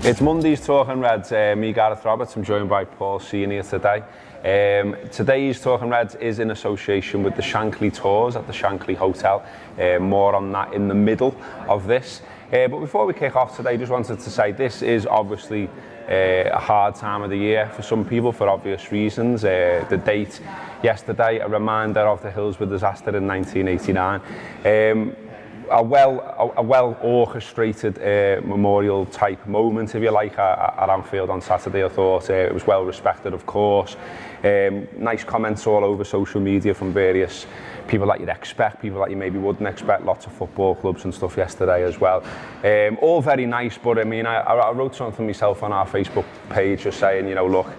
It's Monday's Talking Reds. Me, Gareth Roberts. I'm joined by Paul Senior today. Today's Talking Reds is in association with the Shankly Tours at the Shankly Hotel. More on that in the middle of this. But before we kick off today, just wanted to say this is obviously a hard time of the year for some people for obvious reasons. The date yesterday, a reminder of the Hillsborough disaster in 1989. A well orchestrated memorial type moment, if you like, at Anfield on Saturday. I thought it was well respected, of course. Nice comments all over social media from various people that you'd expect, people that you maybe wouldn't expect, lots of football clubs and stuff yesterday as well. All very nice, but I mean, I wrote something myself on our Facebook page just saying, you know, look,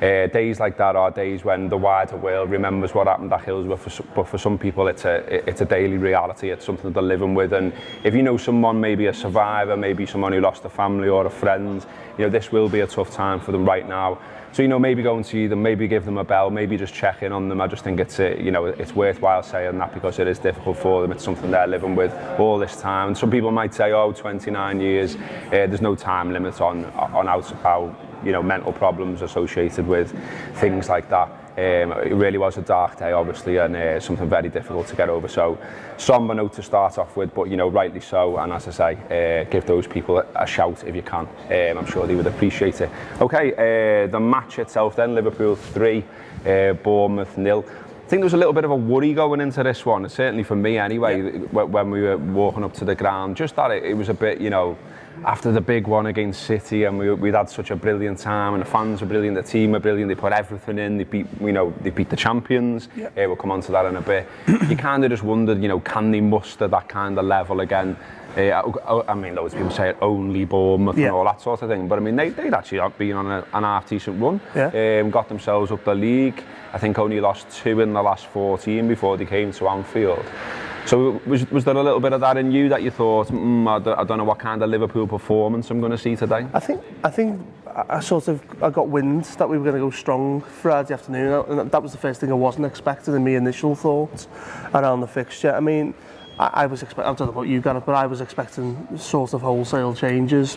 days like that are days when the wider world remembers what happened at Hillsborough, but for some people it's a daily reality, it's something they're living with. And if you know someone, maybe a survivor, maybe someone who lost a family or a friend, you know, this will be a tough time for them right now. So, you know, maybe go and see them, maybe give them a bell, maybe just check in on them. I just think it's, you know, it's worthwhile saying that because it is difficult for them. It's something they're living with all this time. And some people might say, oh, 29 years, there's no time limit on how, you know, mental problems associated with things like that. It really was a dark day, obviously, and something very difficult to get over. So, somber note to start off with, but, you know, rightly so. And as I say, give those people a shout if you can. I'm sure they would appreciate it. Okay, the match itself then, Liverpool 3, Bournemouth 0. I think there was a little bit of a worry going into this one, certainly for me anyway, when we were walking up to the ground. Just that it was a bit, you know, after the big one against City, and we'd had such a brilliant time, and the fans were brilliant, the team were brilliant, they put everything in, they beat the champions. We'll come on to that in a bit. You kind of just wondered, you know, can they muster that kind of level again? I mean, loads of people say it only Bournemouth and all that sort of thing, but I mean, they'd actually been on an half-decent run, got themselves up the league. I think only lost 2 in the last 14 before they came to Anfield. So was there a little bit of that in you that you thought, I don't know what kind of Liverpool performance I'm going to see today? I think I got wind that we were going to go strong Friday afternoon, and that was the first thing I wasn't expecting in my initial thoughts around the fixture. I mean, I was expecting, I don't know about you, Gareth, but I was expecting sort of wholesale changes.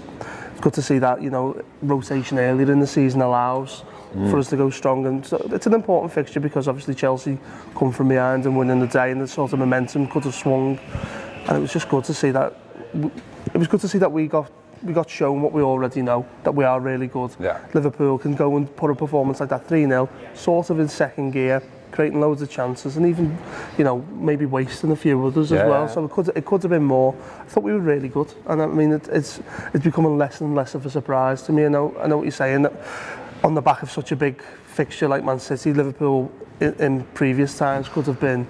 It's good to see that, you know, rotation earlier in the season allows for us to go strong, and so it's an important fixture because obviously Chelsea come from behind and winning the day, and the sort of momentum could have swung, and it was just good to see that. It was good to see that we got shown what we already know, that we are really good. Liverpool can go and put a performance like that 3-0, sort of in second gear, creating loads of chances, and even, you know, maybe wasting a few others as well. So it could have been more. I thought we were really good, and I mean it's becoming less and less of a surprise to me. I know what you're saying, that on the back of such a big fixture like Man City, Liverpool in previous times could have been.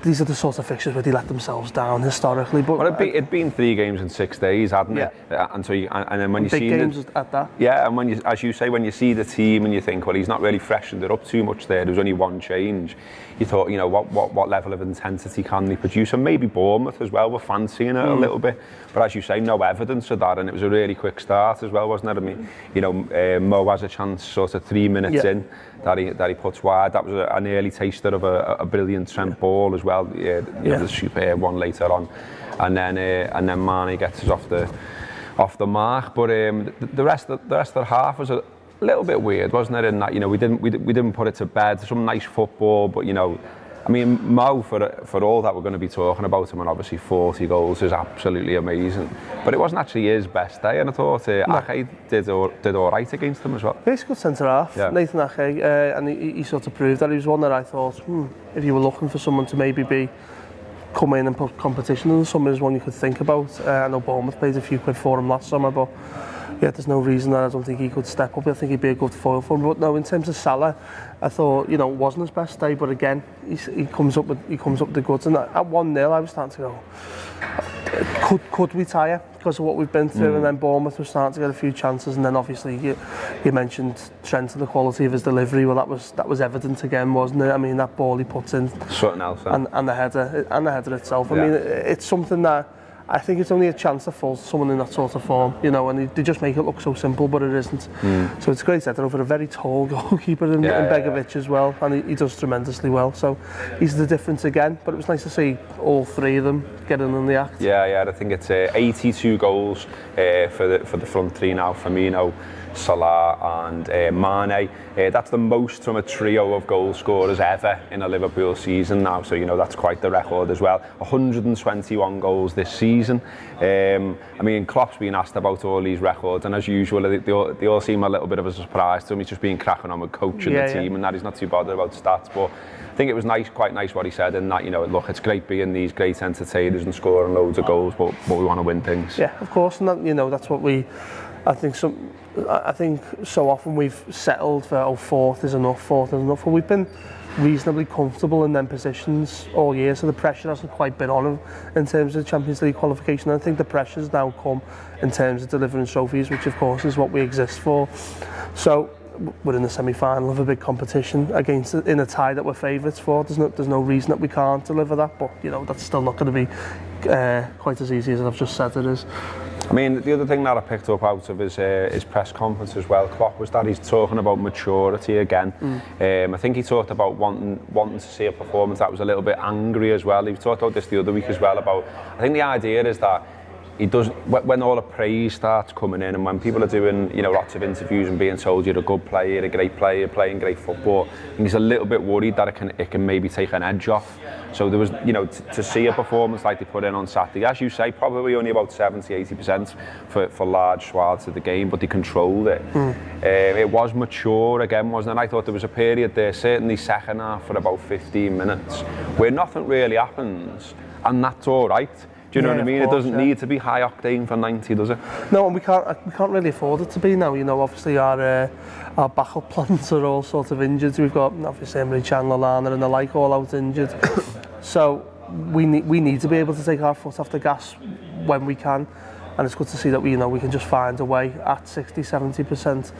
These are the sort of fixtures where they let themselves down historically. But well, it'd been 3 games in 6 days, hadn't it? And so, and then when you see big games at that. Yeah, and when you, as you say, when you see the team and you think, well, he's not really freshened it up too much there. There was only one change. You thought, you know, what level of intensity can they produce? And maybe Bournemouth as well were fancying it a little bit. But as you say, no evidence of that, and it was a really quick start as well, wasn't it? I mean, you know, Mo has a chance sort of 3 minutes in that he puts wide. That was an early taster of a brilliant Trent ball as well. You know, the superb one later on, and then Mane gets us off the mark. But the rest of the half was a little bit weird, wasn't it? In that, you know, we didn't put it to bed. Some nice football, but, you know, I mean, Mo, for all that we're going to be talking about him, and obviously 40 goals is absolutely amazing, but it wasn't actually his best day, and I thought Ake did all right against him as well. He's a good centre-half, Nathan Ake, and he sort of proved that. He was one that I thought, if you were looking for someone to maybe come in and put competition in the summer, is one you could think about. I know Bournemouth paid a few quid for him last summer, but there's no reason that I don't think he could step up. I think he'd be a good foil for him. But no, in terms of Salah, I thought, you know, it wasn't his best day, but again, he comes up with the goods. And at 1-0, I was starting to go, could we tire because of what we've been through? And then Bournemouth was starting to get a few chances, and then obviously you mentioned Trent and the quality of his delivery. Well, that was evident again, wasn't it? I mean, that ball he puts in, something else, and the header itself. I mean, it's something that I think it's only a chance to fall someone in that sort of form, you know, and they just make it look so simple, but it isn't. So it's a great setup over a very tall goalkeeper in Begovic as well, and he does tremendously well. So he's the difference again, but it was nice to see all three of them getting in the act. Yeah, I think it's 82 goals for the front three now, Firmino, Salah and Mane. That's the most from a trio of goal scorers ever in a Liverpool season now, so you know that's quite the record as well. 121 goals this season. I mean, Klopp's been asked about all these records, and as usual they all seem a little bit of a surprise to him. He's just been cracking on with coaching the team and that he's not too bothered about stats, but I think it was quite nice what he said, in that, you know, look, it's great being these great entertainers and scoring loads of goals, but we want to win things. Yeah, of course, and that, you know, that's what I think so often we've settled for fourth is enough, but we've been reasonably comfortable in them positions all year, so the pressure hasn't quite been on them in terms of Champions League qualification. I think the pressure's now come in terms of delivering trophies, which of course is what we exist for. So we're in the semi-final of a big competition in a tie that we're favourites for. There's no reason that we can't deliver that, but you know, that's still not going to be quite as easy as I've just said it is. I mean, the other thing that I picked up out of his press conference as well, Klopp, was that he's talking about maturity again. I think he talked about wanting to see a performance that was a little bit angry as well. He talked about this the other week as well, about, I think the idea is that he does, when all the praise starts coming in, and when people are doing, you know, lots of interviews and being told you're a good player, you're a great player, playing great football, and he's a little bit worried that it can maybe take an edge off. So there was, you know, to see a performance like they put in on Saturday, as you say, probably only about 70-80% for large swaths of the game, but they controlled it. It was mature again, wasn't it? I thought there was a period there, certainly second half for about 15 minutes, where nothing really happens, and that's all right. Do you know what I mean? It doesn't need to be high octane for 90, does it? No, and we can't really afford it to be now. You know, obviously our backup plans are all sort of injured. We've got obviously Emre Can, Lallana and the like all out injured. So we need to be able to take our foot off the gas when we can. And it's good to see that we can just find a way at 60-70%.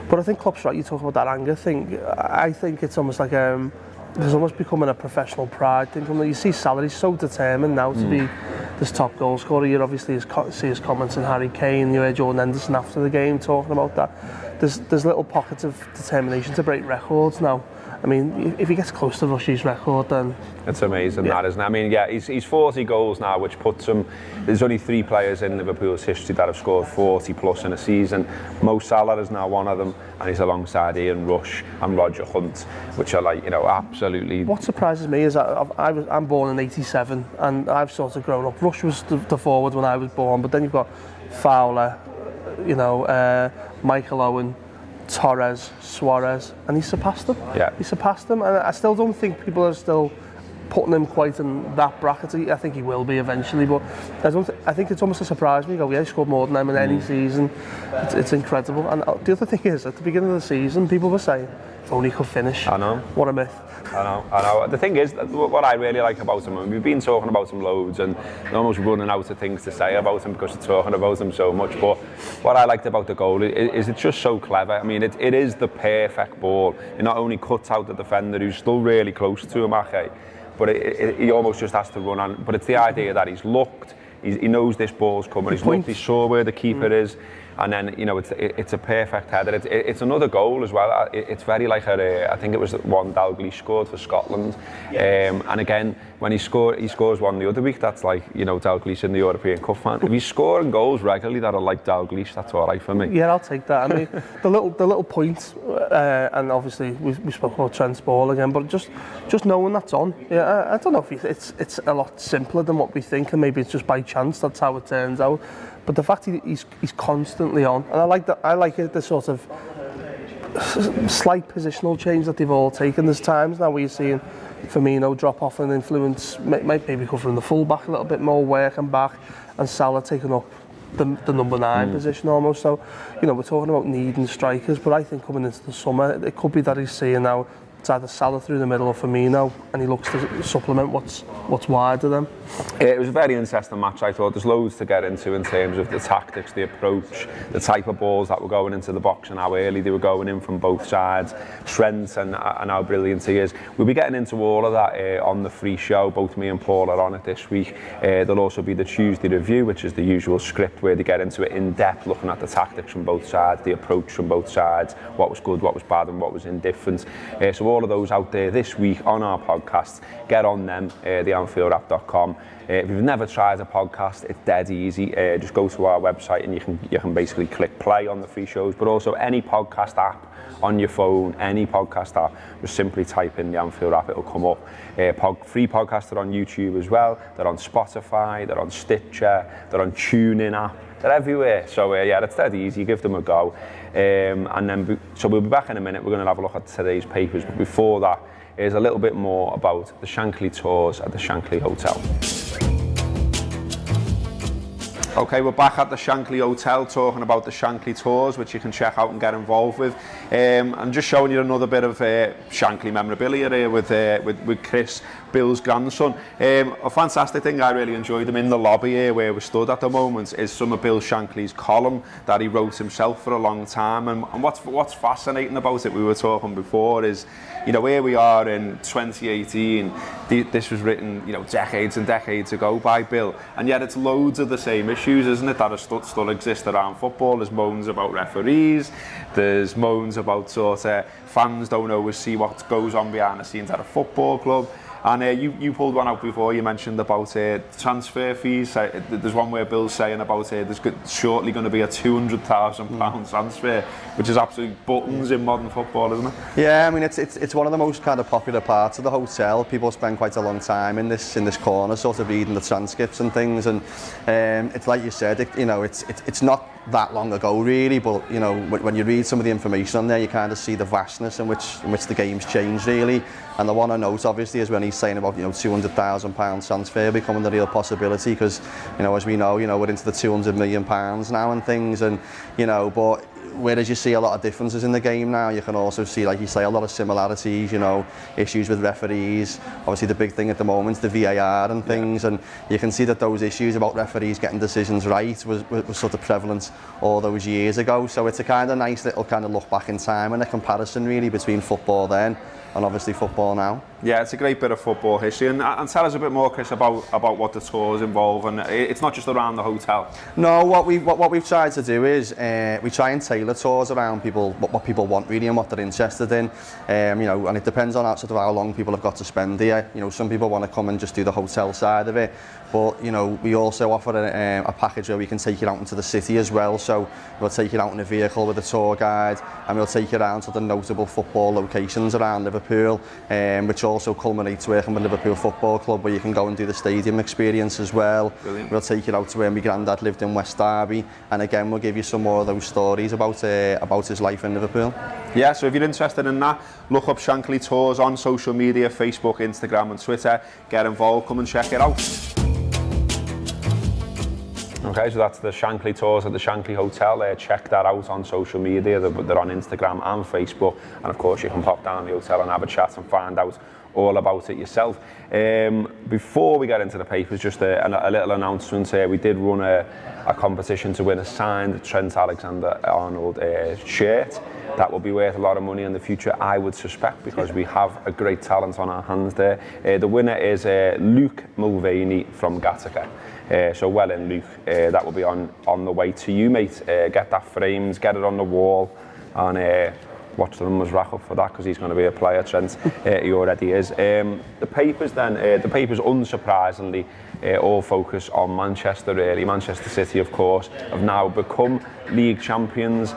But I think Klopp's right. You talk about that anger thing. I think it's almost like there's almost becoming a professional pride thing. You see Salah, he's so determined now to be this top goal scorer. You obviously see his comments on Harry Kane. You heard Jordan Henderson after the game talking about that. There's little pockets of determination to break records now. I mean, if he gets close to Rush's record, then it's amazing, that, isn't it? I mean, yeah, he's 40 goals now, which puts him. There's only 3 players in Liverpool's history that have scored 40 plus in a season. Mo Salah is now one of them, and he's alongside Ian Rush and Roger Hunt, which are like, you know, absolutely. What surprises me is that I'm born in '87, and I've sort of grown up. Rush was the forward when I was born, but then you've got Fowler, you know, Michael Owen, Torres, Suarez, and he surpassed them. Yeah. He surpassed them, and I still don't think people are still putting him quite in that bracket. I think he will be eventually, but I think it's almost a surprise when you go, yeah, he scored more than them in any season. It's incredible. And the other thing is, at the beginning of the season, people were saying, if only he could finish. I know. What a myth. I know. The thing is, what I really like about him, and we've been talking about him loads and almost running out of things to say about him because we're talking about him so much, but what I liked about the goal is it's just so clever. I mean, it is the perfect ball. It not only cuts out the defender who's still really close to him, but he almost just has to run on. But it's the idea that he's looked, he knows this ball's coming, he's looked, he saw where the keeper is, and then, you know, it's a perfect header. It's another goal as well. It's very like I think it was one Dalglish scored for Scotland, and again, when he scores one the other week, that's like, you know, Dalglish in the European Cup, man. If he's scoring goals regularly that are like Dalglish, that's all right for me. Yeah, I'll take that. I mean, the little point, and obviously we spoke about Trent's ball again, but just knowing that's on. Yeah, I don't know if it's a lot simpler than what we think, and maybe it's just by chance that's how it turns out. But the fact he's constantly on, and I like that. I like it, the sort of slight positional change that they've all taken. There's times now where you're seeing Firmino drop off and influence, maybe covering the full back a little bit more, working back, and Salah taking up the number 9 position almost. So, you know, we're talking about needing strikers, but I think coming into the summer, it could be that he's seeing now it's either Salah through the middle or Firmino, and he looks to supplement what's wide of them. It was a very interesting match, I thought. There's loads to get into in terms of the tactics, the approach, the type of balls that were going into the box and how early they were going in from both sides, strengths and how brilliant he is. We'll be getting into all of that on the free show. Both me and Paul are on it this week. There'll also be the Tuesday review, which is the usual script where they get into it in depth, looking at the tactics from both sides, the approach from both sides, what was good, what was bad and what was indifferent. So all of those out there this week on our podcast, get on them, theanfieldapp.com. If you've never tried a podcast, it's dead easy. Just go to our website and you can basically click play on the free shows, but also any podcast app on your phone, any podcast app, just simply type in the Anfield app, it'll come up. Free podcasts are on YouTube as well. They're on Spotify, they're on Stitcher, they're on TuneIn app. They're everywhere. So yeah, it's dead easy. Give them a go. So we'll be back in a minute. We're going to have a look at today's papers. But before that, is a little bit more about the Shankly Tours at the Shankly Hotel. Okay, we're back at the Shankly Hotel talking about the Shankly Tours, which you can check out and get involved with. I'm just showing you another bit of Shankly memorabilia here with Chris, Bill's grandson. A fantastic thing I really enjoyed him in the lobby here where we stood at the moment is some of Bill Shankly's column that he wrote himself for a long time. And what's fascinating about it, we were talking before, is, you know, here we are in 2018, this was written, you know, decades and decades ago by Bill, and yet it's loads of the same issues, isn't it, that still exist around football. There's moans about referees, there's moans about sort of fans don't always see what goes on behind the scenes at a football club. And you pulled one out before, you mentioned about transfer fees. There's one where Bill's saying about there's shortly going to be a £200,000 transfer, which is absolute buttons in modern football, isn't it? Yeah, I mean, it's one of the most kind of popular parts of the hotel. People spend quite a long time in this corner, sort of reading the transcripts and things. And it's like you said, it's not that long ago really, but you know, when you read some of the information on there, you kind of see the vastness in which the game's changed really. And the one I note obviously is when he's saying about, you know, £200,000 transfer becoming the real possibility, because, you know, as we know, you know, we're into the £200 million now and things, and you know, but whereas you see a lot of differences in the game now, you can also see, like you say, a lot of similarities, you know, issues with referees. Obviously the big thing at the moment is the VAR and things, and you can see that those issues about referees getting decisions right was sort of prevalent all those years ago. So it's a kind of nice little kind of look back in time and a comparison really between football then and obviously football now. Yeah, it's a great bit of football history. And tell us a bit more, Chris, about what the tours involve. And it's not just around the hotel. No, what we've tried to do is we try and tailor tours around people, what people want really and what they're interested in. You know, and it depends on sort of how long people have got to spend here. You know, some people want to come and just do the hotel side of it. But, you know, we also offer a package where we can take you out into the city as well. So we'll take you out in a vehicle with a tour guide, and we'll take you around to the notable football locations around Liverpool, which also culminates working with Liverpool Football Club, where you can go and do the stadium experience as well. Brilliant. We'll take you out to where my granddad lived in West Derby, and again we'll give you some more of those stories about his life in Liverpool. Yeah, so if you're interested in that, look up Shankly Tours on social media, Facebook, Instagram and Twitter. Get involved, come and check it out. Okay, so that's the Shankly Tours at the Shankly Hotel. Check that out on social media. They're on Instagram and Facebook. And of course, you can pop down the hotel and have a chat and find out all about it yourself. Before we get into the papers, just a little announcement here. We did run a competition to win a signed Trent Alexander-Arnold shirt. That will be worth a lot of money in the future, I would suspect, because we have a great talent on our hands there. The winner is Luke Mulvaney from Gattaca. So well in, Luke. That will be on the way to you, mate. Get that framed, get it on the wall, and watch the numbers rack up for that, because he's going to be a player, Trent. He already is. The papers unsurprisingly all focus on Manchester really. Manchester City, of course, have now become league champions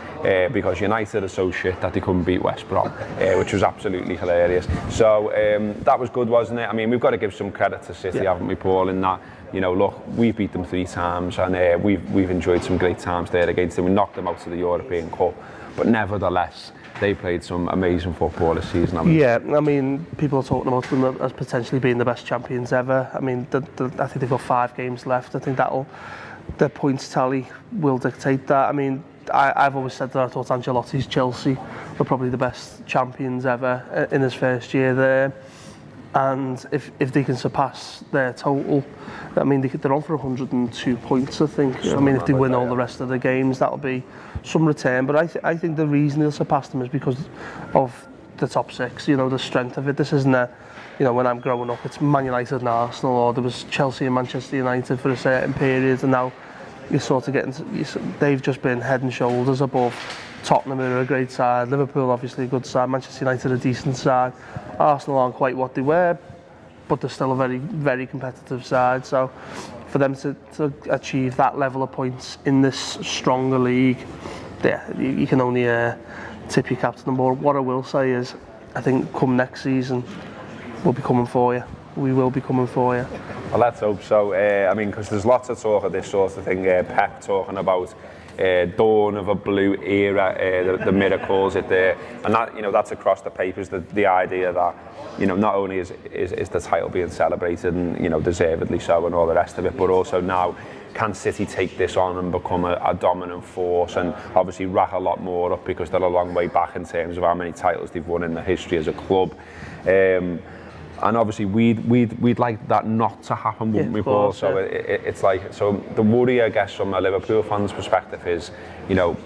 because United are so shit that they couldn't beat West Brom, which was absolutely hilarious. So that was good, wasn't it? I mean, we've got to give some credit to City, haven't we, Paul, in that, you know, look, we've beat them 3 times, and we've enjoyed some great times there against them. We knocked them out of the European Cup, but nevertheless, they played some amazing football this season. Yeah, I mean, people are talking about them as potentially being the best champions ever. I mean, I think they've got 5 games left. I think the points tally will dictate that. I mean, I've always said that I thought Ancelotti's Chelsea were probably the best champions ever in his first year there. And if they can surpass their total, I mean, they're on for 102 points, I think. I mean, if they win all the rest of the games, that'll be some return. But I think the reason they'll surpass them is because of the top six, you know, the strength of it. This isn't a, you know, when I'm growing up, it's Man United and Arsenal, or there was Chelsea and Manchester United for a certain period, and now you're sort of getting, they've just been head and shoulders above. Tottenham are a great side, Liverpool obviously a good side, Manchester United a decent side, Arsenal aren't quite what they were, but they're still a very, very competitive side. So for them to achieve that level of points in this stronger league, yeah, you can only tip your cap to them. But what I will say is, I think come next season, we'll be coming for you. We will be coming for you. Well, let's hope so. I mean, because there's lots of talk of this sort of thing. Pep talking about dawn of a blue era, the miracles it there, and that, you know, that's across the papers. The idea that, you know, not only is the title being celebrated, and, you know, deservedly so, and all the rest of it, but also now, can City take this on and become a dominant force, and obviously rack a lot more up, because they're a long way back in terms of how many titles they've won in the history as a club. And obviously we'd like that not to happen, wouldn't we, Paul? So it's like, so the worry, I guess, from a Liverpool fan's perspective is, you know,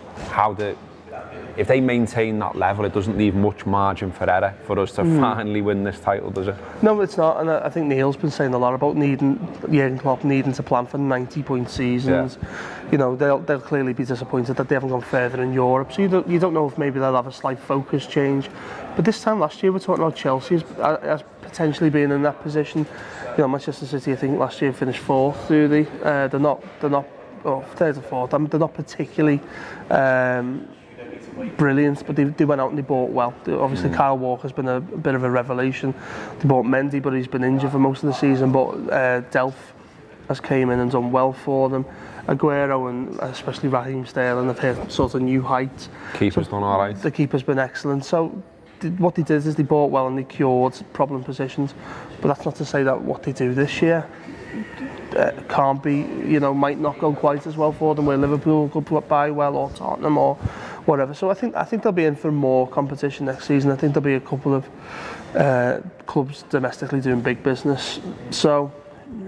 if they maintain that level, it doesn't leave much margin for error for us to finally win this title, does it? No, it's not. And I think Neil's been saying a lot about Jurgen Klopp needing to plan for 90-point seasons. Yeah. You know, they'll clearly be disappointed that they haven't gone further in Europe. So you don't know if maybe they'll have a slight focus change. But this time last year, we're talking about Chelsea as potentially being in that position. You know, Manchester City, I think last year finished fourth, do they? They're not, third or fourth. They're not particularly brilliant, but they went out and they bought well. Obviously, Kyle Walker's been a bit of a revelation. They bought Mendy, but he's been injured for most of the season. But Delph has came in and done well for them. Aguero and especially Raheem Sterling have hit sort of new heights. Keeper's done all right. The keeper's been excellent. So what they did is they bought well and they cured problem positions. But that's not to say that what they do this year can't be, you know, might not go quite as well for them, where Liverpool could buy well, or Tottenham, or whatever. So I think they'll be in for more competition next season. I think there'll be a couple of clubs domestically doing big business. So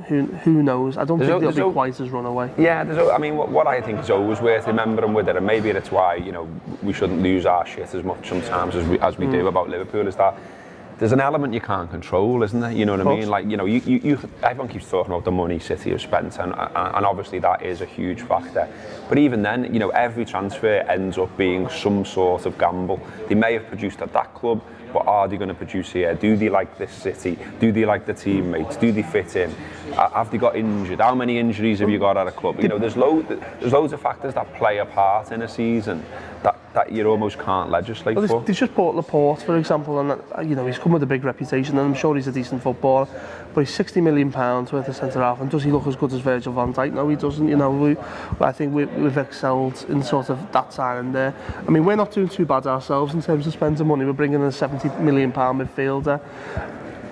who knows? I don't think they'll be quite as runaway. Yeah, I mean, what I think is always worth remembering with it, and maybe that's why, you know, we shouldn't lose our shit as much sometimes as we do about Liverpool, is that there's an element you can't control, isn't there? You know what I mean? Like, you know, everyone keeps talking about the money City have spent, and obviously that is a huge factor. But even then, you know, every transfer ends up being some sort of gamble. They may have produced at that club, but are they going to produce here? Do they like this City? Do they like the teammates? Do they fit in? Have they got injured? How many injuries have you got at a club? You know, there's loads of factors that play a part in a season that you almost can't legislate for. They've just bought Laporte, for example, and you know, he's come with a big reputation, and I'm sure he's a decent footballer, but he's £60 million worth of centre-half, and does he look as good as Virgil van Dijk? No, he doesn't. You know, I think we've excelled in sort of that side in there. I mean, we're not doing too bad ourselves in terms of spending money. We're bringing in a £70 million midfielder.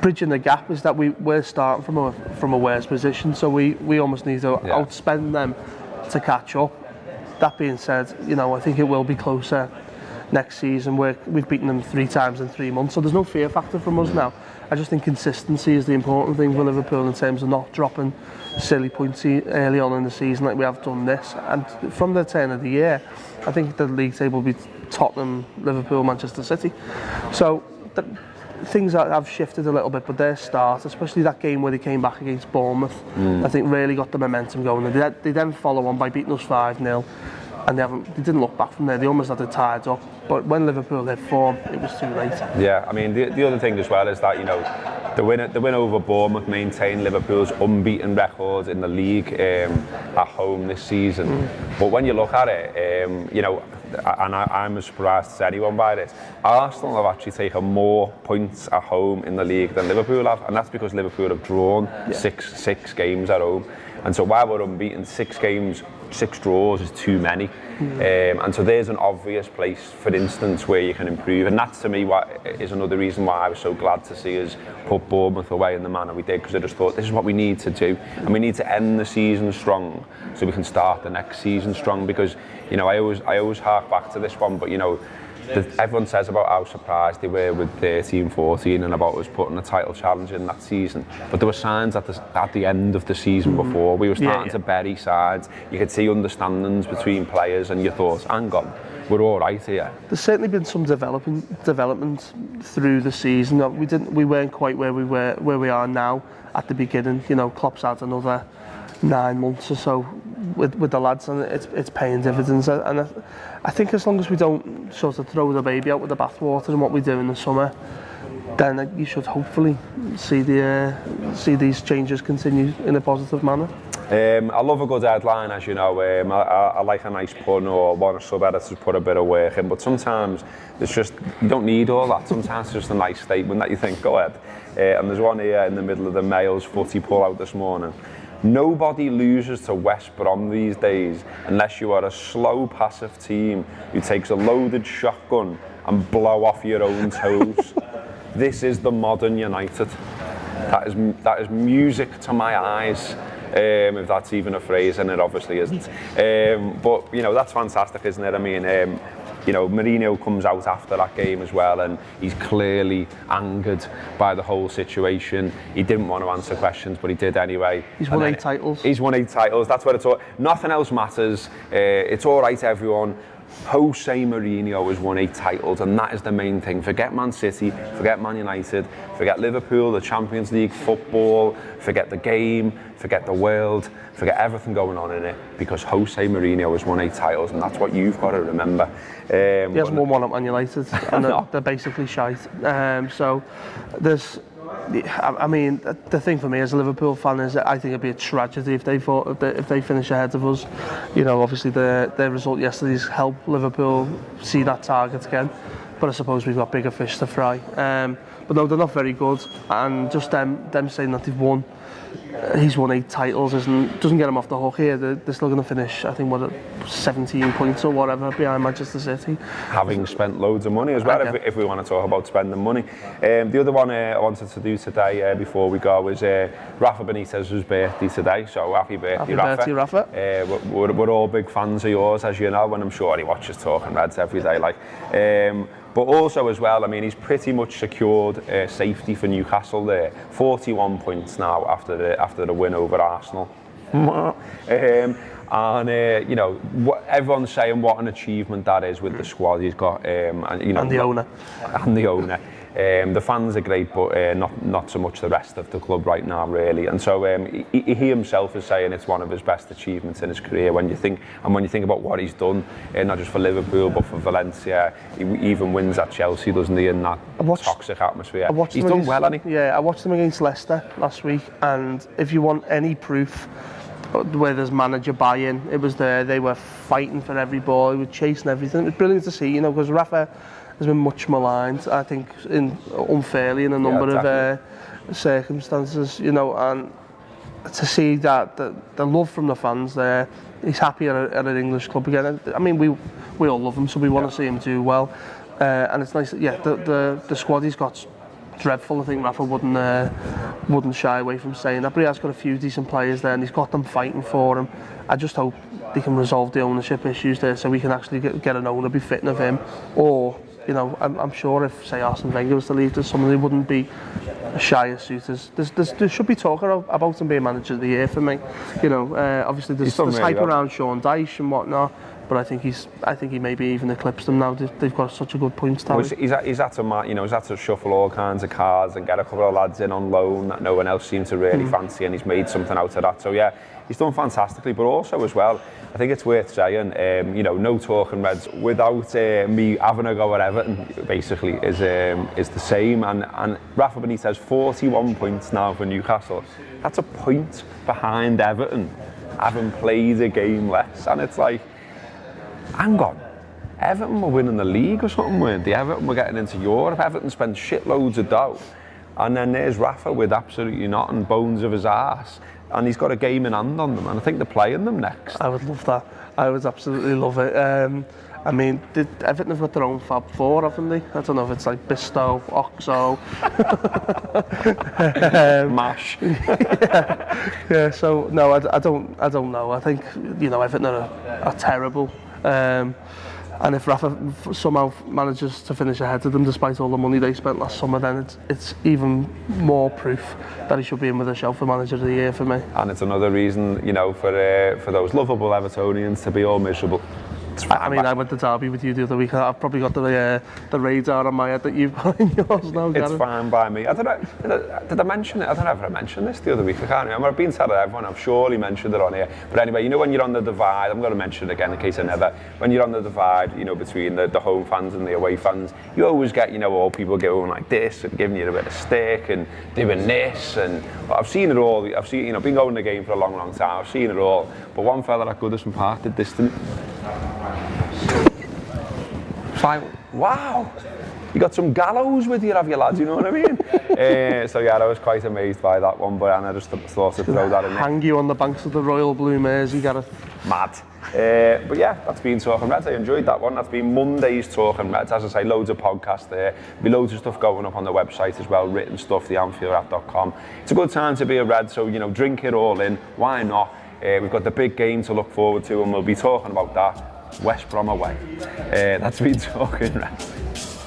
Bridging the gap is that we're starting from a worse position, so we almost need to outspend them to catch up. That being said, you know, I think it will be closer next season. We've beaten them 3 times in 3 months, so there's no fear factor from us now. I just think consistency is the important thing for Liverpool in terms of not dropping silly points early on in the season like we have done this. And from the turn of the year, I think the league table will be Tottenham, Liverpool, Manchester City. So things have shifted a little bit, but their start, especially that game where they came back against Bournemouth, I think really got the momentum going. And they then follow on by beating us 5-0, and they didn't look back from there. They almost had it tied up, but when Liverpool hit form, it was too late. Yeah, I mean, the other thing as well is that, you know, the win over Bournemouth maintained Liverpool's unbeaten record in the league at home this season. But when you look at it, you know, and I'm as surprised as anyone by this, Arsenal have actually taken more points at home in the league than Liverpool have, and that's because Liverpool have drawn six games at home. And so while we're unbeaten 6 games 6 draws is too many. And so there's an obvious place, for instance, where you can improve. And that's, to me, what is another reason why I was so glad to see us put Bournemouth away in the manner we did, because I just thought this is what we need to do. And we need to end the season strong so we can start the next season strong. Because, you know, I always hark back to this one, but, you know, everyone says about how surprised they were with 13-14 and about us putting a title challenge in that season. But there were signs at the end of the season before. We were starting to bury sides. You could see understandings between players, and you thought, hang on, we're all right here. There's certainly been some development through the season. We weren't quite where we are now at the beginning. You know, Klopp's had another 9 months or so with the lads, and it's paying dividends. And I think as long as we don't sort of throw the baby out with the bathwater in what we do in the summer, then you should hopefully see these changes continue in a positive manner. I love a good headline, as you know. I like a nice pun, or one of sub-editors put a bit of work in, but sometimes it's just, you don't need all that. Sometimes it's just a nice statement that you think, go ahead. And there's one here in the middle of the Mail's footy pull out this morning. Nobody loses to West Brom these days unless you are a slow, passive team who takes a loaded shotgun and blow off your own toes. This is the modern United. That is music to my eyes, if that's even a phrase, and it obviously isn't. But, you know, that's fantastic, isn't it? I mean, you know, Mourinho comes out after that game as well, and he's clearly angered by the whole situation. He didn't want to answer questions, but he did anyway. He's won 8 titles. He's won 8 titles. That's what it's all. Nothing else matters. It's all right, everyone. Jose Mourinho has won 8 titles, and that is the main thing. Forget Man City, forget Man United, forget Liverpool, the Champions League, football, forget the game, forget the world, forget everything going on in it, because Jose Mourinho has won 8 titles, and that's what you've got to remember. He hasn't won one at Man United, and they're basically shite. So there's, I mean, the thing for me as a Liverpool fan is that I think it'd be a tragedy if they finish ahead of us. You know, obviously their result yesterday's helped Liverpool see that target again, but I suppose we've got bigger fish to fry. But no, they're not very good, and just them saying that they've won. He's won 8 titles, doesn't get him off the hook here. They're still going to finish, I think, 17 points or whatever behind Manchester City. Having spent loads of money as well, if we want to talk about spending money. The other one I wanted to do today, before we go, is Rafa Benitez's birthday today. So happy birthday, Rafa. We're all big fans of yours, as you know, and I'm sure he watches Talking Reds every day. But also as well, I mean, he's pretty much secured safety for Newcastle there. 41 points now after the win over Arsenal. You know, everyone's saying what an achievement that is with the squad he's got, and the owner. The fans are great, but not so much the rest of the club right now, really. And so he himself is saying it's one of his best achievements in his career. When you think about what he's done, not just for Liverpool but for Valencia, he even wins at Chelsea, doesn't he? In that toxic atmosphere, he's done well, hasn't he? Yeah, I watched him against Leicester last week, and if you want any proof where there's manager buy-in, it was there. They were fighting for every ball, they were chasing everything. It was brilliant to see, you know, because Rafa has been much maligned, I think, unfairly in a number of circumstances, you know, and to see that the love from the fans there, he's happy at an English club again. I mean, we all love him, so we want to see him do well, and it's nice. The squad he's got dreadful. I think Rafa wouldn't shy away from saying that, but he has got a few decent players there, and he's got them fighting for him. I just hope they can resolve the ownership issues there, so we can actually get an owner befitting of him, or. You know, I'm sure if, say, Arsene Wenger was to leave, there's someone who wouldn't be shy as suitors. There should be talk about him being manager of the year for me. You know, obviously there's hype around Sean Dyche and whatnot, but I think he maybe even eclipsed them now. They've got such a good points tally. He's had to shuffle all kinds of cards and get a couple of lads in on loan that no one else seemed to really fancy, and he's made something out of that. So yeah, he's done fantastically, but also as well, I think it's worth saying, you know, no Talking Reds without me having a go at Everton, basically, is the same. And Rafa Benitez, 41 points now for Newcastle. That's a point behind Everton, having played a game less. And it's like, hang on, Everton were winning the league or something, weren't they? Everton were getting into Europe. Everton spent shitloads of dough. And then there's Rafa with absolutely nothing, bones of his arse. And he's got a game in hand on them, and I think they're playing them next. I would love that. I would absolutely love it. I mean, Everton have got their own Fab Four, haven't they? I don't know if it's like Bisto, Oxo, Mash. yeah. So no, I don't know. I think Everton are terrible. And if Rafa somehow manages to finish ahead of them despite all the money they spent last summer, then it's even more proof that he should be in with a shout for manager of the year for me. And it's another reason, for those lovable Evertonians to be all miserable. I mean, I went to Derby with you the other week. I've probably got the radar on my head that you've got in yours now, Gareth. It's fine by me. I don't know, did I mention it? I don't know if I mentioned this the other week. I can't remember. I've been telling everyone, I've surely mentioned it on here. But anyway, when you're on the divide, I'm going to mention it again in case I never. When you're on the divide, between the home fans and the away fans, you always get, all people going like this and giving you a bit of stick and doing this. And I've seen it all. I've seen, been going to the game for a long, long time. I've seen it all. But one fella at Goodison Park did this to me. It's like, wow, you got some gallows with you, have you, lads? You know what I mean? So yeah, I was quite amazed by that one, but I just thought to throw that in there. Hang you on the banks of the Royal Blue Mersey, Gareth. Mad. But yeah, that's been Talking Reds. I enjoyed that one. That's been Monday's Talking Reds. As I say, loads of podcasts there. There'll be loads of stuff going up on the website as well, written stuff, theanfieldapp.com. It's a good time to be a Red, so drink it all in. Why not? We've got the big game to look forward to, and we'll be talking about that. West Brom away. That's been Talking Reds.